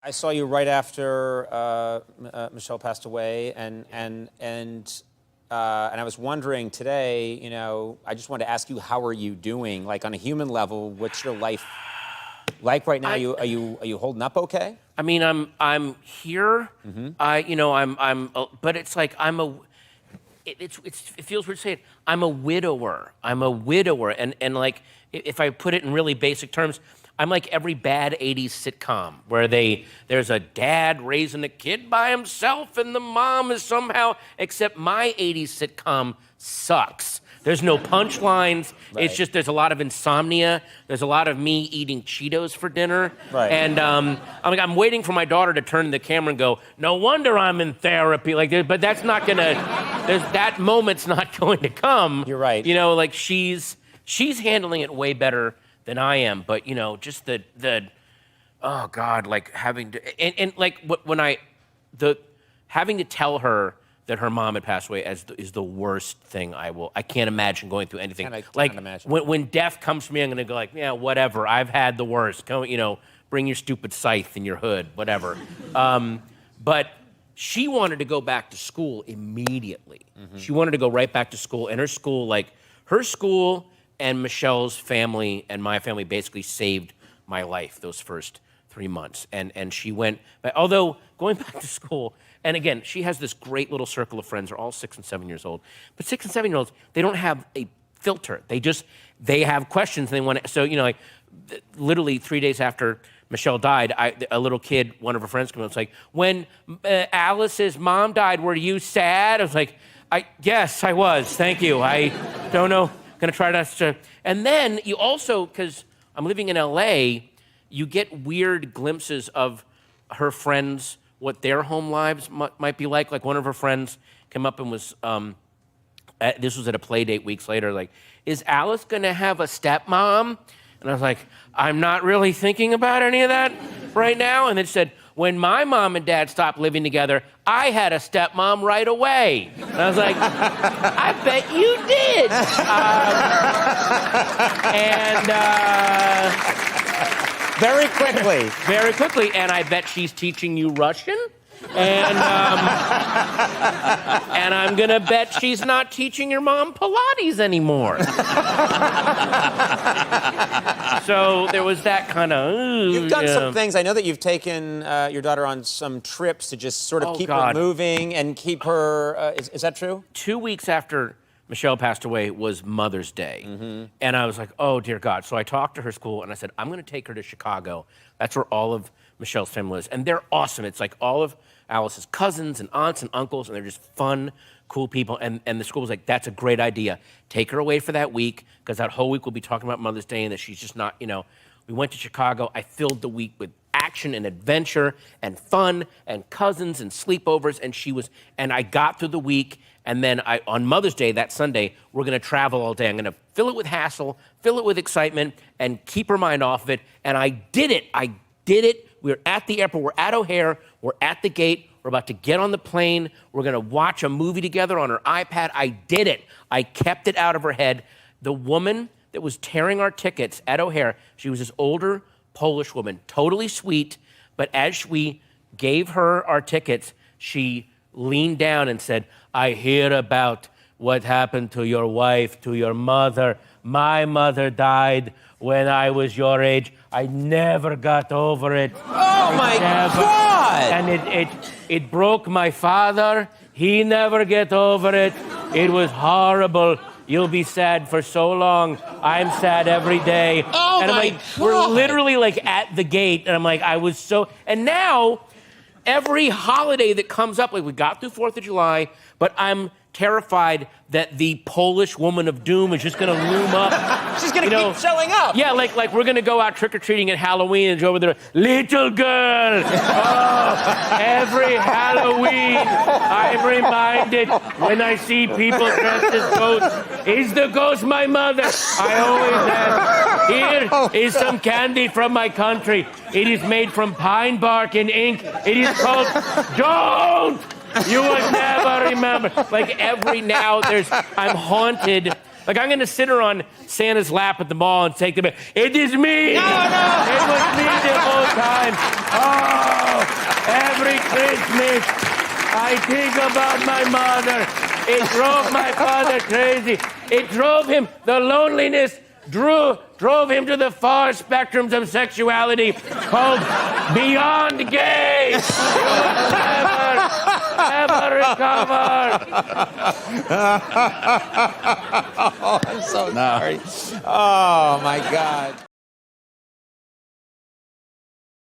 I saw you right after Michelle passed away, and I was wondering today, you know, I just wanted to ask you, how are you doing? Like on a human level, what's your life like right now? Are you holding up okay? I mean, I'm here. But it's like it feels weird to say it. I'm a widower. And like if I put it in really basic terms, I'm like every bad 80s sitcom where there's a dad raising a kid by himself and the mom is somehow, except my 80s sitcom sucks. There's no punchlines. Right. It's just there's a lot of insomnia. There's a lot of me eating Cheetos for dinner. Right. And I'm waiting for my daughter to turn to the camera and go, no wonder I'm in therapy. But that's not gonna, that moment's not going to come. You're right. You know, like she's handling it way better than I am, but you know, just the oh God, like having to and like having to tell her that her mom had passed away is the worst thing I can't imagine going through anything. Like when death comes for me, I'm gonna go like, yeah, whatever. I've had the worst. Go, you know, bring your stupid scythe in your hood, whatever. But she wanted to go back to school immediately. Mm-hmm. She wanted to go right back to school, and her school and Michelle's family and my family basically saved my life those first 3 months. And she went, although going back to school, and again, she has this great little circle of friends. They're all 6 and 7 years old. But 6 and 7-year-olds, they don't have a filter. They have questions and they want to, so, you know, like literally 3 days after Michelle died, a little kid, one of her friends came up and was like, when Alice's mom died, were you sad? I was like, yes, I was, thank you. I don't know. Gonna try not to, and then you also, because I'm living in LA, you get weird glimpses of her friends, what their home lives might be like. Like one of her friends came up and was, this was at a play date weeks later, like, is Alice gonna have a stepmom? And I was like, I'm not really thinking about any of that right now. And it said, when my mom and dad stopped living together, I had a stepmom right away. And I was like, I bet you did. Very quickly. Very quickly, and I bet she's teaching you Russian. And I'm gonna bet she's not teaching your mom Pilates anymore. So there was that kind of. You've done some things. I know that you've taken your daughter on some trips to just sort of keep her moving and keep her. Is that true? 2 weeks after Michelle passed away was Mother's Day. Mm-hmm. And I was like, oh, dear God. So I talked to her school, and I said, I'm going to take her to Chicago. That's where all of Michelle's family lives. And they're awesome. It's like all of Alice's cousins and aunts and uncles, and they're just fun, cool people. And the school was like, that's a great idea. Take her away for that week, because that whole week we'll be talking about Mother's Day and that she's just not, you know. We went to Chicago. I filled the week with action and adventure and fun and cousins and sleepovers. And I got through the week. And then on Mother's Day, that Sunday, we're going to travel all day. I'm going to fill it with hassle, fill it with excitement, and keep her mind off of it. And I did it. We're at the airport. We're at O'Hare. We're at the gate. We're about to get on the plane. We're going to watch a movie together on her iPad. I did it. I kept it out of her head. The woman that was tearing our tickets at O'Hare, she was this older Polish woman, totally sweet. But as we gave her our tickets, she leaned down and said, I hear about what happened to your wife, to your mother. My mother died when I was your age. I never got over it. Oh, my God! And it broke my father. He never get over it. It was horrible. You'll be sad for so long. I'm sad every day. Oh, and I'm my like, God. we're literally like at the gate. And I'm like, and now every holiday that comes up, like we got through 4th of July, but I'm terrified that the Polish woman of doom is just going to loom up. She's going to keep showing up. Yeah, like we're going to go out trick-or-treating at Halloween and go over there, little girl. Oh, every Halloween, I'm reminded when I see people dressed as ghosts. Is the ghost my mother? I always am. Here is some candy from my country. It is made from pine bark and ink. It is called Don't! You will never remember. Like every now, I'm haunted Like, I'm going to sit her on Santa's lap at the mall and take the bag. It is me! No! It was me the whole time. Oh, every Christmas, I think about my mother. It drove my father crazy. It drove him, the loneliness drove him to the far spectrums of sexuality called beyond gay. He will never recover. Oh, I'm so sorry. Oh, my God.